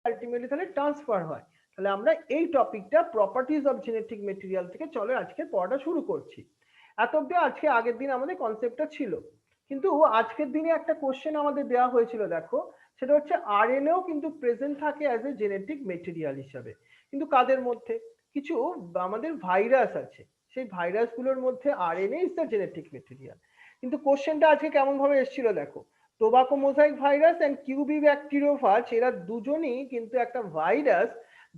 Ultimately তাহলে transfer হয়। তাহলে আমরা এই টপিকটা প্রপার্টিজ অফ জেনেটিক মেটেরিয়াল থেকে চলো আজকে পড়াটা শুরু করছি। এত অব্দি আজকে আগের দিন আমাদের কনসেপ্টটা ছিল, কিন্তু আজকের দিনে একটা কোশ্চেন আমাদের দেওয়া হয়েছিল, দেখো সেটা হচ্ছে আরএনএও কিন্তু প্রেজেন্ট থাকে অ্যাজ এ জেনেটিক মেটেরিয়াল হিসাবে, কিন্তু কাদের মধ্যে? কিছু আমাদের ভাইরাস আছে, সেই ভাইরাসগুলোর মধ্যে RNA is the genetic material. কিন্তু কোশ্চেনটা আজকে কেমন ভাবে এসেছিল দেখো, tobacco mosaic virus and Q B bacteriophage, এরা দুজনই কিন্তু একটা ভাইরাস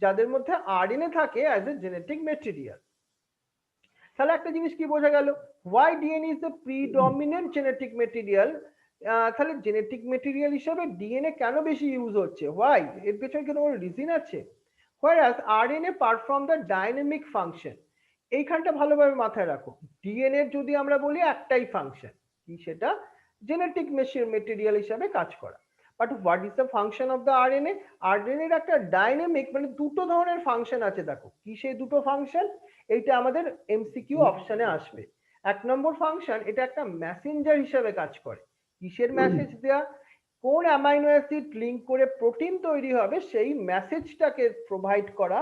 যাদের মধ্যে আরএনএ থাকে অ্যাজ এ জেনেটিক মেটেরিয়াল। তাহলে একটা জিনিস কি বোঝা গেল, why DNA is the predominant genetic material. তাহলে জেনেটিক মেটেরিয়াল হিসেবে ডিএনএ কেন বেশি ইউজ হচ্ছে, হোয়াই, এর পেছনে কি কোনো রিজন আছে? whereas RNA perform the dynamic function। এইখানটা ভালোভাবে মাথায় রাখো, ডিএনএ যদি আমরা বলি একটাই ফাংশন কি, সেটা জেনেটিক মেটেরিয়াল হিসাবে কাজ করা। But what is the function of the RNA? RNA এর একটা ডাইনামিক মানে দুটো ধরনের ফাংশন আছে, দেখো কি সেই দুটো ফাংশন, এইটা আমাদের এমসিকিউ অপশনে আসবে। এক নম্বর ফাংশন, এটা একটা মেসেঞ্জার হিসেবে কাজ করে। কিসের মেসেজ দেয়া? কোন অ্যামাইনো অ্যাসিড লিঙ্ক করে প্রোটিন তৈরি হবে সেই মেসেজটাকে প্রোভাইড করা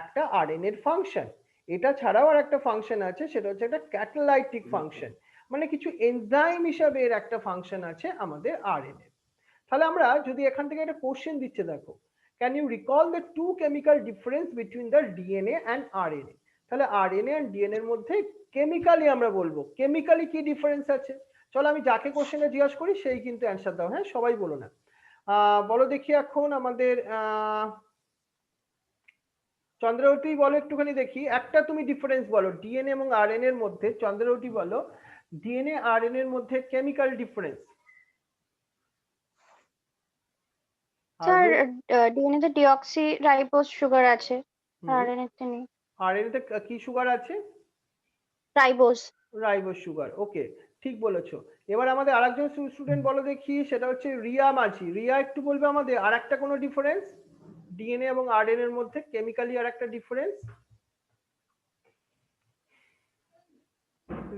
একটা আরএনএ এর ফাংশন। এটা ছাড়াও আর একটা ফাংশন আছে, সেটা হচ্ছে একটা ক্যাটালাইটিক ফাংশন, মানে কিছু এনজাইম হিসাবে এর একটা ফাংশন আছে আমাদের আরএনএ। তাহলে আমরা যদি এখান থেকে একটা কোশ্চেন দিচ্ছে, দেখো can you recall the two chemical difference between the DNA and RNA? তাহলে আরএনএ এন্ড ডিএনএ এর মধ্যে কেমিক্যালি আমরা বলবো, কেমিক্যালি কি ডিফারেন্স আছে? চলো আমি যাকে কোশ্চেনে জিজ্ঞাসা করি সেই কিন্তু অ্যান্সার দাও, হ্যাঁ সবাই বলো না। বলো দেখি এখন আমাদের চন্দ্রাবতী বলো একটুখানি দেখি, একটা তুমি ডিফারেন্স বলো ডিএনএ এবং আরএনএ এর মধ্যে। চন্দ্রাবতী বলো ডিএনএ আরএনএ এর মধ্যে কেমিক্যাল ডিফারেন্স। স্যার ডিএনএ তে ডিঅক্সি রাইবোজ সুগার আছে, আরএনএ তে নেই। আরএনএ তে কি সুগার আছে? রাইবোজ। রাইবোজ সুগার, ওকে ঠিক বলেছো। এবার আমাদের আরেকজন স্টুডেন্ট বলো দেখি, সেটা হচ্ছে রিয়া মাঝি। রিয়া একটু বলবে আমাদের আর একটা কোনো ডিফারেন্স ডিএনএ এবং আরএনএ এর মধ্যে, কেমিক্যালি আর একটা ডিফারেন্স।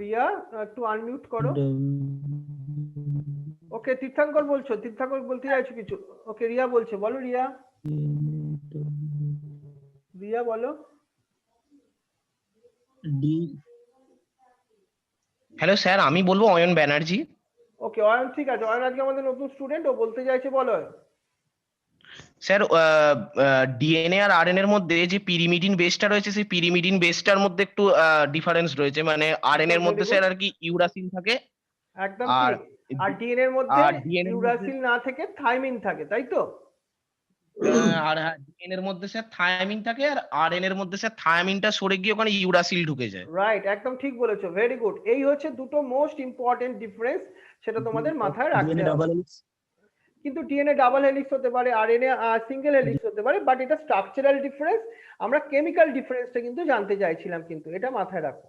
রিয়া একটু আনমিউট করো। ওকে তীর্থঙ্কর বলছো, তীর্থঙ্কর বলতে চাইছো কিছু? ওকে রিয়া বলছে, বলো রিয়া। রিয়া বলো। হ্যালো স্যার, আমি বলবো অয়ন ব্যানার্জি। ওকে অয়ন, ঠিক আছে, অয়ন আজকে আমাদের নতুন স্টুডেন্ট, ও বলতে চাইছে, বলো। স্যার ডিএনএ আর আরএনএ এর মধ্যে যে পিরিমিডিন বেসটা রয়েছে, সেই পিরিমিডিন বেসটার মধ্যে একটু ডিফারেন্স রয়েছে, মানে আরএনএ এর মধ্যে স্যার আর কি ইউরাসিল থাকে, একদম আর ঠিক। আর ডিএনএ এর মধ্যে ডিএনএ এর মধ্যে ইউরাসিল না থেকে থাইমিন থাকে, তাই তো? আর ডিএনএ এর মধ্যে স্যার থায়ামিন থাকে, আর আরএনএ এর মধ্যে স্যার থায়ামিনটা সরে গিয়ে ওখানে ইউরাসিল ঢুকে যায়। রাইট, একদম ঠিক বলেছো, ভেরি গুড। এই হচ্ছে দুটো মোস্ট ইম্পর্টেন্ট ডিফারেন্স, সেটা তোমাদের মাথায় রাখতে হবে। কিন্তু ডিএনএ ডাবল হেলিক্স হতে পারে, আরএনএ সিঙ্গেল হেলিক্স হতে পারে, বাট এটা স্ট্রাকচারাল ডিফারেন্স। আমরা কেমিক্যাল ডিফারেন্সটা কিন্তু জানতে চাইছিলাম, কিন্তু এটা মাথায় রাখো।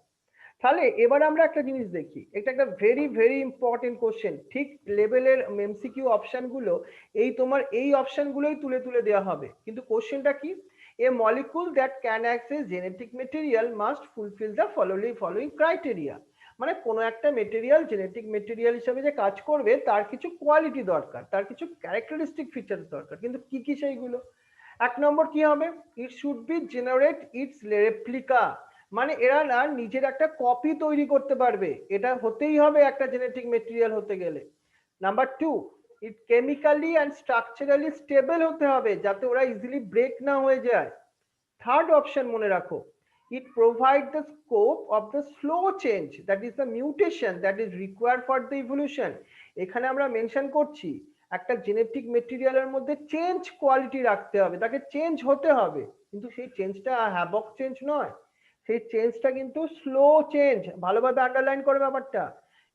তাহলে এবার আমরা একটা জিনিস দেখি, এটা একটা ভেরি ভেরি ইম্পর্টেন্ট কোশ্চেন, ঠিক লেভেলের এমসিকিউ অপশন গুলো এই তোমার এই অপশন গুলোই তুলে তুলে দেওয়া হবে, কিন্তু কোশ্চেনটা কি? A molecule that can access genetic material must fulfil the following criteria. মানে কোনো একটা মেটেরিয়াল জেনেটিক মেটেরিয়াল হিসেবে যে কাজ করবে তার কিছু কোয়ালিটি দরকার, তার কিছু ক্যারেক্টারিস্টিক ফিচার দরকার, কিন্তু কি কি সেইগুলো? এক নম্বর কি হবে? It should be generate it's replica, মানে এরা না নিজের একটা কপি তৈরি করতে পারবে, এটা হতেই হবে একটা জেনেটিক মেটেরিয়াল হতে গেলে। Number two, it chemically and structurally stable হতে হবে, যাতে ওরা ইজিলি ব্রেক না হয়ে যায়। থার্ড অপশন মনে রাখো, it provide the scope of the slow change, that is the mutation that is required for the evolution। এখানে আমরা মেনশন করছি একটা জেনেটিক মেটেরিয়ালের মধ্যে চেঞ্জ কোয়ালিটি রাখতে হবে, তাকে চেঞ্জ হতে হবে, কিন্তু সেই চেঞ্জটা হ্যাবক চেঞ্জ নয়, সেই চেঞ্জটা কিন্তু স্লো চেঞ্জ, ভালোভাবে আন্ডারলাইন করে ব্যাপারটা।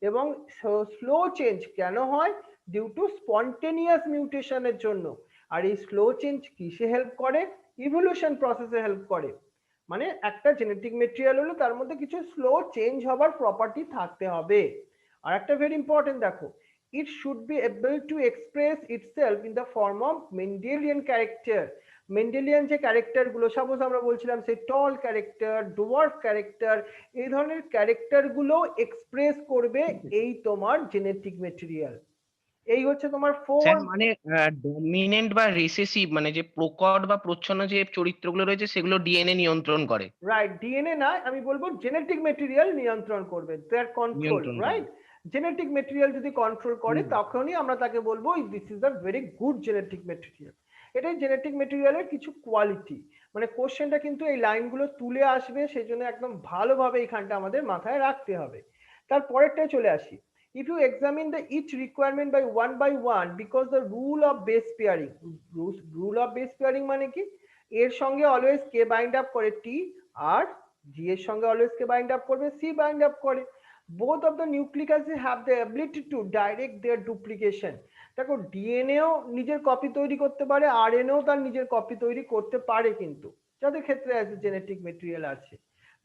এবং স্লো চেঞ্জ কেন হয়? ডিউ টু স্পন্টেনিয়াস মিউটেশনের জন্য। আর এই স্লো চেঞ্জ কিসে হেল্প করে? ইভলিউশন প্রসেসে হেল্প করে। মানে একটা জেনেটিক মেটেরিয়াল হলো তার মধ্যে কিছু স্লো চেঞ্জ হবার প্রপার্টি থাকতে হবে। আর একটা ভেরি ইম্পর্টেন্ট দেখো, it should be able to express itself in the form of Mendelian character. Mendelian যে ক্যারেক্টার গুলো, সাপোজ আমরা বলছিলাম সেই টল ক্যারেক্টার, ডোয়ার্ফ ক্যারেক্টার, এই ধরনের ক্যারেক্টার গুলো এক্সপ্রেস করবে এই তোমার জেনেটিক মেটেরিয়াল। এই হচ্ছে তোমার 4। স্যার মানে ডমিনেন্ট বা রিসেসিভ মানে যে প্রকট বা প্রচ্ছন্ন যে চরিত্রগুলো রয়েছে সেগুলো ডিএনএ নিয়ন্ত্রণ করে। রাইট, ডিএনএ না, আমি বলবো জেনেটিক মেটেরিয়াল নিয়ন্ত্রণ করবে, দেয়ার কন্ট্রোল, নিয়ন্ত্রণ রাইট। জেনেটিক মেটেরিয়াল যদি কন্ট্রোল করে হুম। তখনই আমরা তাকে বলবো this is a very good genetic material. এটাই জেনেটিক মেটেরিয়ালের কিছু কোয়ালিটি। মানে কোশ্চেনটা কিন্তু এই লাইনগুলো তুলে আসবে, সেই জন্য একদম ভালোভাবে এইখানটা আমাদের মাথায় রাখতে হবে। তারপরেরটায় চলে আসি। If you examine the each requirement by one, because the rule of base pairing, rule of base pairing মানে কি, এর সঙ্গে অলওয়েজ কে বাইন্ড আপ করে টি, আর জি এর সঙ্গে অলওয়েজ কে বাইন্ড আপ করবে সি বাইন্ড আপ করে। both of the nucleic acids have the ability to direct their duplication। দেখো ডিএনএও নিজের কপি তৈরি করতে পারে, আরএনএও তার নিজের কপি তৈরি করতে পারে, কিন্তু যাদের ক্ষেত্রে অ্যাজ জেনেটিক মেটেরিয়াল আছে।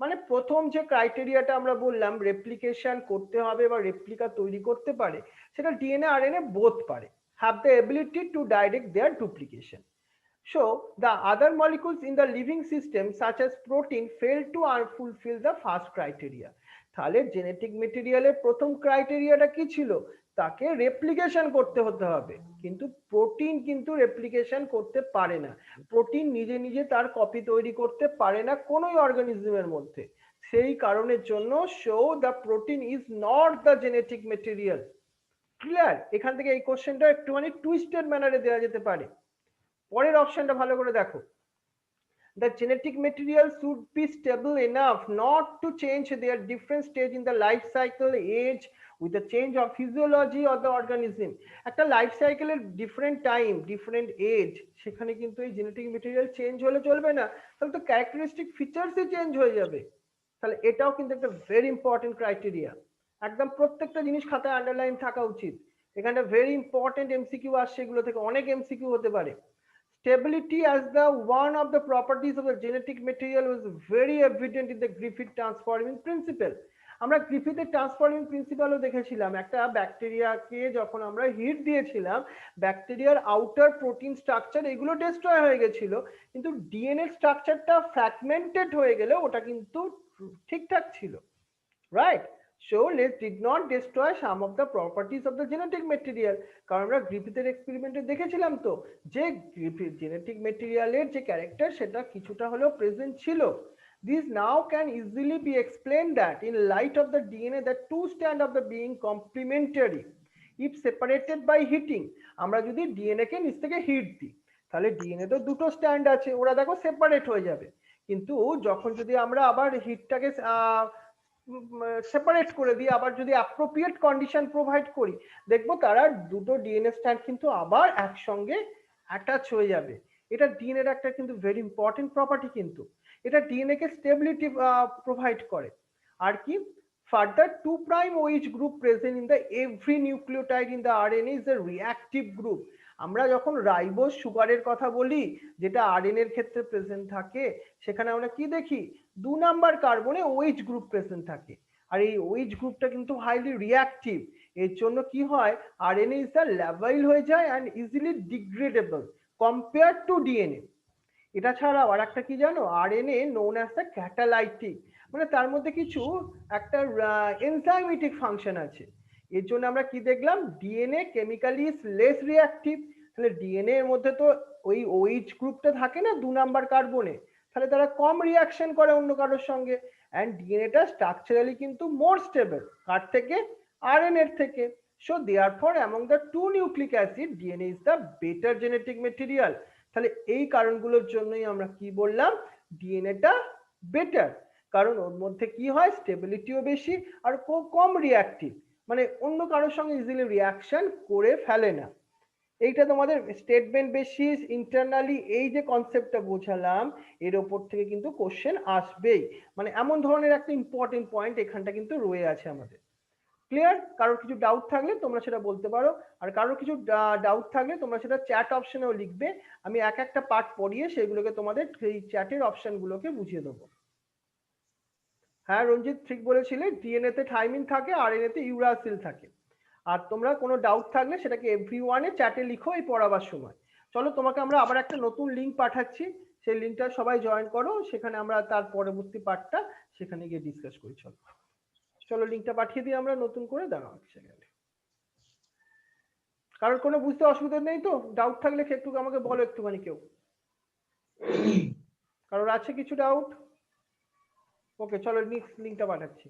মানে প্রথম যে ক্রাইটেরিয়াটা আমরা বললাম রেপ্লিকেশন করতে হবে বা রেপ্লিকা তৈরি করতে পারে, সেটা ডিএনএ আরএনএ বোথ পারে, have the ability to direct their duplication. So the other molecules in the living system such as protein fail to fulfill the first criteria। তাহলে জেনেটিক মেটেরিয়ালের প্রথম ক্রাইটেরিয়াটা কি ছিল, তাকে রেপ্লিকেশন করতে হতে হবে, কিন্তু প্রোটিন কিন্তু রেপ্লিকেশন করতে পারে না। প্রোটিন নিজে নিজে তার কপি তৈরি করতে পারে না কোনোই অর্গানিজমের মধ্যে। সেই কারণের জন্য show the protein is not the genetic material. Clear? এখান থেকে এই কোশ্চেনটা একটুখানি টুইস্টেড ম্যানারে দেওয়া যেতে পারে। পরের অপশনটা ভালো করে দেখো। The genetic material should be stable enough not to change their different stage in the life cycle age with the change of physiology of the organism। একটা লাইফ সাইকেলের ডিফারেন্ট টাইম ডিফারেন্ট এজ, সেখানে কিন্তু এই genetic material change হলে চলবে না, তাহলে তো ক্যারেক্টারিস্টিক ফিচার্সই চেঞ্জ হয়ে যাবে। তাহলে এটাও কিন্তু একটা ভেরি ইম্পর্টেন্ট ক্রাইটেরিয়া। একদম প্রত্যেকটা জিনিস খাতায় আন্ডারলাইন থাকা উচিত। এখানটা ভেরি ইম্পর্টেন্ট এমসিকিউ আসছে, এগুলো থেকে অনেক এমসিকিউ হতে পারে। Stability as the one of the properties of the genetic material was very evident in the Griffith transforming principle। আমরা গ্রিফিথের ট্রান্সফর্মিং প্রিন্সিপালও দেখেছিলাম। একটা ব্যাকটেরিয়াকে যখন আমরা হিট দিয়েছিলাম, ব্যাকটেরিয়ার আউটার প্রোটিন স্ট্রাকচার এগুলো ডিস্ট্রয় হয়ে গেছিল, কিন্তু ডিএনএ স্ট্রাকচারটা ফ্র্যাগমেন্টেড হয়ে গেলে ওটা কিন্তু ঠিকঠাক ছিল, right. So let's did not destroy some of the properties of the genetic material। কারণ আমরা গ্রিফিথের এক্সপেরিমেন্টে দেখেছিলাম তো যে জেনেটিক মেটেরিয়ালের যে ক্যারেক্টার সেটা কিছুটা হলেও প্রেজেন্ট ছিল। This now can easily be explained that in light of the DNA that two stand of the being complementary if separated by heating। আমরা যদি ডিএনএ কে নিচ থেকে হিট দিই, তাহলে ডিএনএ তো দুটো স্ট্যান্ড আছে, ওরা দেখো সেপারেট হয়ে যাবে। কিন্তু যখন যদি আমরা আবার হিটটাকে সেপারেট করে দিয়ে আবার যদি অ্যাপ্রোপ্রিয়েট কন্ডিশন প্রোভাইড করি, দেখবো তারা দুটো ডিএনএ স্ট্র্যান্ড কিন্তু আবার একসঙ্গে অ্যাটাচ হয়ে যাবে। এটা ডিএনএ এর একটা কিন্তু ভেরি ইম্পর্টেন্ট প্রপার্টি, কিন্তু এটা ডিএনএ কে স্টেবিলিটি প্রোভাইড করে। আর কি, further 2' OH group present in the every nucleotide in the RNA is a reactive group. আমরা যখন রাইবোজ সুগারের কথা বলি, যেটা আরএনএ এর ক্ষেত্রে প্রেজেন্ট থাকে, সেখানে আমরা কি দেখি, 2 নাম্বার কার্বনে OH গ্রুপ প্রেজেন্ট থাকে। আর এই OH গ্রুপটা কিন্তু হাইলি রিঅ্যাক্টিভ। এর জন্য কি হয়, আরএনএ ইজ দ্য ল্যাবাইল হয়ে যায় and easily degradable compare to DNA. এটা ছাড়াও আর একটা কি জানো, RNA known as the catalytic, মানে তার মধ্যে কিছু একটা এনজাইমেটিক ফাংশন আছে। এর জন্য আমরা কি দেখলাম, DNA chemically is less reactive. তাহলে ডিএনএ এর মধ্যে তো ওই OH গ্রুপটা থাকে না 2 নাম্বার কার্বনে, তাহলে তারা কম রিঅ্যাকশন করে অন্য কারোর সঙ্গে। অ্যান্ড ডিএনএটা স্ট্রাকচারালি কিন্তু মোর স্টেবল, কার থেকে, আরএনএ এর থেকে। So therefore among the two nucleic acid DNA is the better genetic material. তাহলে এই কারণগুলোর জন্যই আমরা কি বললাম, ডিএনএটা বেটার, কারণ ওর মধ্যে কি হয়, স্টেবিলিটিও বেশি আর কম রিঅ্যাক্টিভ, মানে অন্য কারোর সঙ্গে ইজিলি রিঅ্যাকশন করে ফেলে না। এইটা তোমাদের স্টেটমেন্ট বেসিস ইন্টারনালি এই যে কনসেপ্টটা বোঝালাম, এর ওপর থেকে কিন্তু কোশ্চেন আসবেই। মানে এমন ধরনের একটা ইম্পর্টেন্ট পয়েন্ট এখানটা কিন্তু রয়ে আছে আমাদের। ক্লিয়ার? কারোর কিছু ডাউট থাকলে তোমরা সেটা বলতে পারো, আর কারোর কিছু ডাউট থাকলে তোমরা সেটা চ্যাট অপশনেও লিখবে, আমি এক একটা পার্ট পড়িয়ে সেগুলোকে তোমাদের সেই চ্যাটের অপশনগুলোকে বুঝিয়ে দেবো। হ্যাঁ রঞ্জিত ঠিক বলেছিলে, ডিএনএ তে থাইমিন থাকে, আরএনএ তে ইউরাসিল থাকে। আর তোমরা কোনো ডাউট থাকলে সেটাকে এভরিওয়ানে চ্যাটে লিখো এই পড়াবার সময়। চলো তোমাকে আমরা আবার একটা নতুন লিংক পাঠাচ্ছি, সেই লিংকটা সবাই জয়েন করো, সেখানে আমরা তার পরবর্তী পার্টটা সেখানে গিয়ে ডিসকাস করি। চলো চলো লিংকটা পাঠিয়ে দিই আমরা নতুন করে, দাঁড়াও এক সেকেন্ড। কারোর কোনো বুঝতে অসুবিধা নেই তো? ডাউট থাকলে একটু আমাকে বলো একটুখানি কেউ। কারোর আছে কিছু ডাউট? ওকে চলো নেক্সট লিঙ্কটা পাঠাচ্ছি।